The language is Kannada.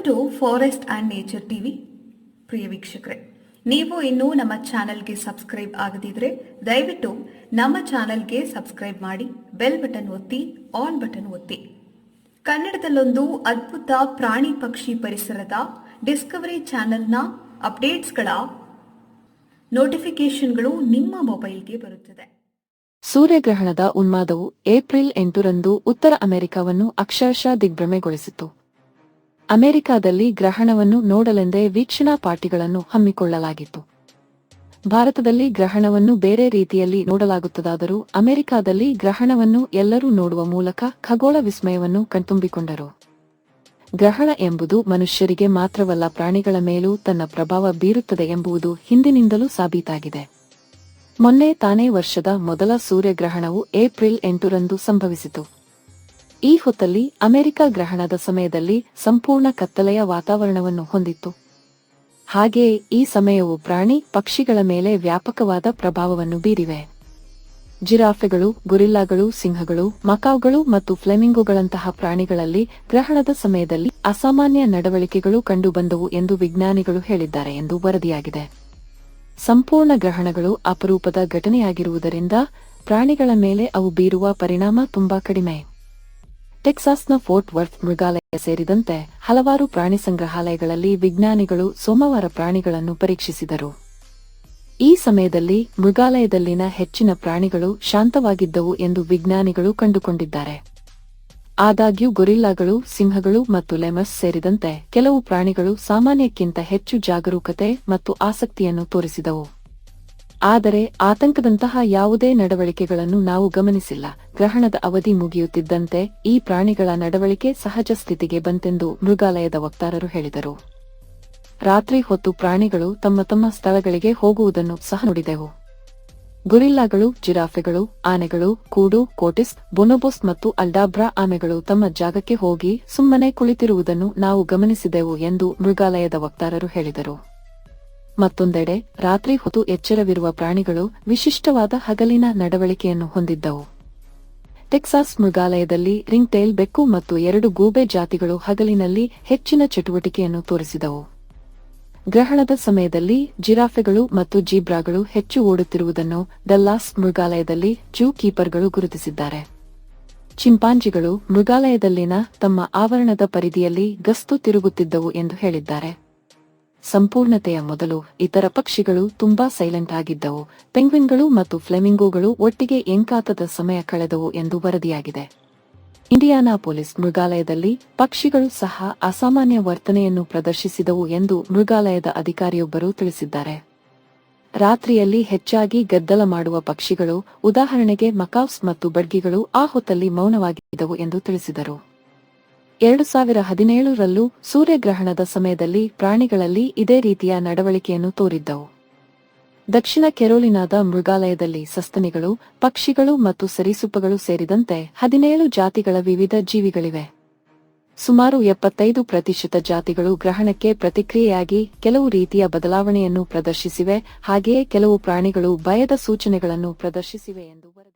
To forest and nature TV. ಪ್ರಿಯ ವೀಕ್ಷಕರೇ, ನೀವು ಇನ್ನೂ ನಮ್ಮ ಚಾನೆಲ್ಗೆ ಸಬ್ಸ್ಕ್ರೈಬ್ ಆಗದಿದ್ರೆ ದಯವಿಟ್ಟು ನಮ್ಮ ಚಾನೆಲ್ಗೆ ಸಬ್ಸ್ಕ್ರೈಬ್ ಮಾಡಿ, ಬೆಲ್ ಬಟನ್ ಒತ್ತಿ, ಆಲ್ ಬಟನ್ ಒತ್ತಿ. ಕನ್ನಡದಲ್ಲೊಂದು ಅದ್ಭುತ ಪ್ರಾಣಿ ಪಕ್ಷಿ ಪರಿಸರದ ಡಿಸ್ಕವರಿ ಚಾನೆಲ್ನ ಅಪ್ಡೇಟ್ಸ್ಗಳ ನೋಟಿಫಿಕೇಶನ್ಗಳು ನಿಮ್ಮ ಮೊಬೈಲ್ಗೆ ಬರುತ್ತದೆ. ಸೂರ್ಯಗ್ರಹಣದ ಉನ್ಮಾದವು ಏಪ್ರಿಲ್ 8ರಂದು ಉತ್ತರ ಅಮೆರಿಕವನ್ನು ಅಕ್ಷರಶಃ ದಿಗ್ಭ್ರಮೆಗೊಳಿಸಿತು. ಅಮೆರಿಕಾದಲ್ಲಿ ಗ್ರಹಣವನ್ನು ನೋಡಲೆಂದೇ ವೀಕ್ಷಣಾ ಪಾರ್ಟಿಗಳನ್ನು ಹಮ್ಮಿಕೊಳ್ಳಲಾಗಿತ್ತು. ಭಾರತದಲ್ಲಿ ಗ್ರಹಣವನ್ನು ಬೇರೆ ರೀತಿಯಲ್ಲಿ ನೋಡಲಾಗುತ್ತದಾದರೂ ಅಮೆರಿಕಾದಲ್ಲಿ ಗ್ರಹಣವನ್ನು ಎಲ್ಲರೂ ನೋಡುವ ಮೂಲಕ ಖಗೋಳ ವಿಸ್ಮಯವನ್ನು ಕಣ್ತುಂಬಿಕೊಂಡರು. ಗ್ರಹಣ ಎಂಬುದು ಮನುಷ್ಯರಿಗೆ ಮಾತ್ರವಲ್ಲ, ಪ್ರಾಣಿಗಳ ಮೇಲೂ ತನ್ನ ಪ್ರಭಾವ ಬೀರುತ್ತದೆ ಎಂಬುದು ಹಿಂದಿನಿಂದಲೂ ಸಾಬೀತಾಗಿದೆ. ಮೊನ್ನೆ ತಾನೇ ವರ್ಷದ ಮೊದಲ ಸೂರ್ಯಗ್ರಹಣವು ಏಪ್ರಿಲ್ 8ರಂದು ಸಂಭವಿಸಿತು. ಈ ಹೊತ್ತಲ್ಲಿ ಅಮೆರಿಕ ಗ್ರಹಣದ ಸಮಯದಲ್ಲಿ ಸಂಪೂರ್ಣ ಕತ್ತಲೆಯ ವಾತಾವರಣವನ್ನು ಹೊಂದಿತ್ತು. ಹಾಗೆಯೇ ಈ ಸಮಯವು ಪ್ರಾಣಿ ಪಕ್ಷಿಗಳ ಮೇಲೆ ವ್ಯಾಪಕವಾದ ಪ್ರಭಾವವನ್ನು ಬೀರಿವೆ. ಜಿರಾಫೆಗಳು, ಗೊರಿಲ್ಲಾಗಳು, ಸಿಂಹಗಳು, ಮಕಾವ್ಗಳು ಮತ್ತು ಫ್ಲೆಮಿಂಗೋಗಳಂತಹ ಪ್ರಾಣಿಗಳಲ್ಲಿ ಗ್ರಹಣದ ಸಮಯದಲ್ಲಿ ಅಸಾಮಾನ್ಯ ನಡವಳಿಕೆಗಳು ಕಂಡುಬಂದವು ಎಂದು ವಿಜ್ಞಾನಿಗಳು ಹೇಳಿದ್ದಾರೆ ಎಂದು ವರದಿಯಾಗಿದೆ. ಸಂಪೂರ್ಣ ಗ್ರಹಣಗಳು ಅಪರೂಪದ ಘಟನೆಯಾಗಿರುವುದರಿಂದ ಪ್ರಾಣಿಗಳ ಮೇಲೆ ಅವು ಬೀರುವ ಪರಿಣಾಮ ತುಂಬಾ ಕಡಿಮೆ. ಟೆಕ್ಸಾಸ್ನ ಫೋರ್ಟ್ ವರ್ತ್ ಮೃಗಾಲಯ ಸೇರಿದಂತೆ ಹಲವಾರು ಪ್ರಾಣಿ ಸಂಗ್ರಹಾಲಯಗಳಲ್ಲಿ ವಿಜ್ಞಾನಿಗಳು ಸೋಮವಾರ ಪ್ರಾಣಿಗಳನ್ನು ಪರೀಕ್ಷಿಸಿದರು. ಈ ಸಮಯದಲ್ಲಿ ಮೃಗಾಲಯದಲ್ಲಿನ ಹೆಚ್ಚಿನ ಪ್ರಾಣಿಗಳು ಶಾಂತವಾಗಿದ್ದವು ಎಂದು ವಿಜ್ಞಾನಿಗಳು ಕಂಡುಕೊಂಡಿದ್ದಾರೆ. ಆದಾಗ್ಯೂ ಗೊರಿಲ್ಲಾಗಳು, ಸಿಂಹಗಳು ಮತ್ತು ಲೆಮರ್ಸ್ ಸೇರಿದಂತೆ ಕೆಲವು ಪ್ರಾಣಿಗಳು ಸಾಮಾನ್ಯಕ್ಕಿಂತ ಹೆಚ್ಚು ಜಾಗರೂಕತೆ ಮತ್ತು ಆಸಕ್ತಿಯನ್ನು ತೋರಿಸಿದವು. ಆದರೆ ಆತಂಕದಂತಹ ಯಾವುದೇ ನಡವಳಿಕೆಗಳನ್ನು ನಾವು ಗಮನಿಸಿಲ್ಲ. ಗ್ರಹಣದ ಅವಧಿ ಮುಗಿಯುತ್ತಿದ್ದಂತೆ ಈ ಪ್ರಾಣಿಗಳ ನಡವಳಿಕೆ ಸಹಜ ಸ್ಥಿತಿಗೆ ಬಂತೆಂದು ಮೃಗಾಲಯದ ವಕ್ತಾರರು ಹೇಳಿದರು. ರಾತ್ರಿ ಹೊತ್ತು ಪ್ರಾಣಿಗಳು ತಮ್ಮ ತಮ್ಮ ಸ್ಥಳಗಳಿಗೆ ಹೋಗುವುದನ್ನು ಸಹ ನೋಡಿದೆವು. ಗೊರಿಲ್ಲಾಗಳು, ಜಿರಾಫೆಗಳು, ಆನೆಗಳು, ಕೂಡು, ಕೋಟಿಸ್, ಬೊನೊಬೊಸ್ ಮತ್ತು ಅಲ್ಡಾಬ್ರಾ ಆಮೆಗಳು ತಮ್ಮ ಜಾಗಕ್ಕೆ ಹೋಗಿ ಸುಮ್ಮನೆ ಕುಳಿತಿರುವುದನ್ನು ನಾವು ಗಮನಿಸಿದೆವು ಎಂದು ಮೃಗಾಲಯದ ವಕ್ತಾರರು ಹೇಳಿದರು. ಮತ್ತೊಂದೆಡೆ ರಾತ್ರಿ ಹೊತ್ತು ಎಚ್ಚರವಿರುವ ಪ್ರಾಣಿಗಳು ವಿಶಿಷ್ಟವಾದ ಹಗಲಿನ ನಡವಳಿಕೆಯನ್ನು ಹೊಂದಿದ್ದವು. ಟೆಕ್ಸಾಸ್ ಮೃಗಾಲಯದಲ್ಲಿ ರಿಂಗ್ ಟೇಲ್ ಬೆಕ್ಕು ಮತ್ತು 2 ಗೂಬೆ ಜಾತಿಗಳು ಹಗಲಿನಲ್ಲಿ ಹೆಚ್ಚಿನ ಚಟುವಟಿಕೆಯನ್ನು ತೋರಿಸಿದವು. ಗ್ರಹಣದ ಸಮಯದಲ್ಲಿ ಜಿರಾಫೆಗಳು ಮತ್ತು ಜೀಬ್ರಾಗಳು ಹೆಚ್ಚು ಓಡುತ್ತಿರುವುದನ್ನು ಡಲ್ಲಾಸ್ ಮೃಗಾಲಯದಲ್ಲಿ ಜೂ ಕೀಪರ್ಗಳು ಗುರುತಿಸಿದ್ದಾರೆ. ಚಿಂಪಾಂಜಿಗಳು ಮೃಗಾಲಯದಲ್ಲಿನ ತಮ್ಮ ಆವರಣದ ಪರಿಧಿಯಲ್ಲಿ ಗಸ್ತು ತಿರುಗುತ್ತಿದ್ದವು ಎಂದು ಹೇಳಿದ್ದಾರೆ. ಸಂಪೂರ್ಣತೆಯ ಮೊದಲು ಇತರ ಪಕ್ಷಿಗಳು ತುಂಬಾ ಸೈಲೆಂಟ್ ಆಗಿದ್ದವು. ಪೆಂಗ್ವಿನ್ಗಳು ಮತ್ತು ಫ್ಲೆಮಿಂಗೋಗಳು ಒಟ್ಟಿಗೆ ಎಂಕಾತದ ಸಮಯ ಕಳೆದವು ಎಂದು ವರದಿಯಾಗಿದೆ. ಇಂಡಿಯಾನಾಪೊಲಿಸ್ ಮೃಗಾಲಯದಲ್ಲಿ ಪಕ್ಷಿಗಳು ಸಹ ಅಸಾಮಾನ್ಯ ವರ್ತನೆಯನ್ನು ಪ್ರದರ್ಶಿಸಿದವು ಎಂದು ಮೃಗಾಲಯದ ಅಧಿಕಾರಿಯೊಬ್ಬರು ತಿಳಿಸಿದ್ದಾರೆ. ರಾತ್ರಿಯಲ್ಲಿ ಹೆಚ್ಚಾಗಿ ಗದ್ದಲ ಮಾಡುವ ಪಕ್ಷಿಗಳು, ಉದಾಹರಣೆಗೆ ಮಕಾವ್ಸ್ ಮತ್ತು ಬಡ್ಗಿಗಳು ಆ ಹೊತ್ತಲ್ಲಿ ಮೌನವಾಗಿದ್ದವು ಎಂದು ತಿಳಿಸಿದರು. 2017ರಲ್ಲೂ ಸೂರ್ಯಗ್ರಹಣದ ಸಮಯದಲ್ಲಿ ಪ್ರಾಣಿಗಳಲ್ಲಿ ಇದೇ ರೀತಿಯ ನಡವಳಿಕೆಯನ್ನು ತೋರಿದ್ದವು. ದಕ್ಷಿಣ ಕೆರೋಲಿನಾದ ಮೃಗಾಲಯದಲ್ಲಿ ಸಸ್ತನಿಗಳು, ಪಕ್ಷಿಗಳು ಮತ್ತು ಸರೀಸೃಪಗಳು ಸೇರಿದಂತೆ 17 ಜಾತಿಗಳ ವಿವಿಧ ಜೀವಿಗಳಿವೆ. ಸುಮಾರು 75% ಜಾತಿಗಳು ಗ್ರಹಣಕ್ಕೆ ಪ್ರತಿಕ್ರಿಯೆಯಾಗಿ ಕೆಲವು ರೀತಿಯ ಬದಲಾವಣೆಯನ್ನು ಪ್ರದರ್ಶಿಸಿವೆ. ಹಾಗೆಯೇ ಕೆಲವು ಪ್ರಾಣಿಗಳು ಭಯದ ಸೂಚನೆಗಳನ್ನು ಪ್ರದರ್ಶಿಸಿವೆ ಎಂದು ವರದಿ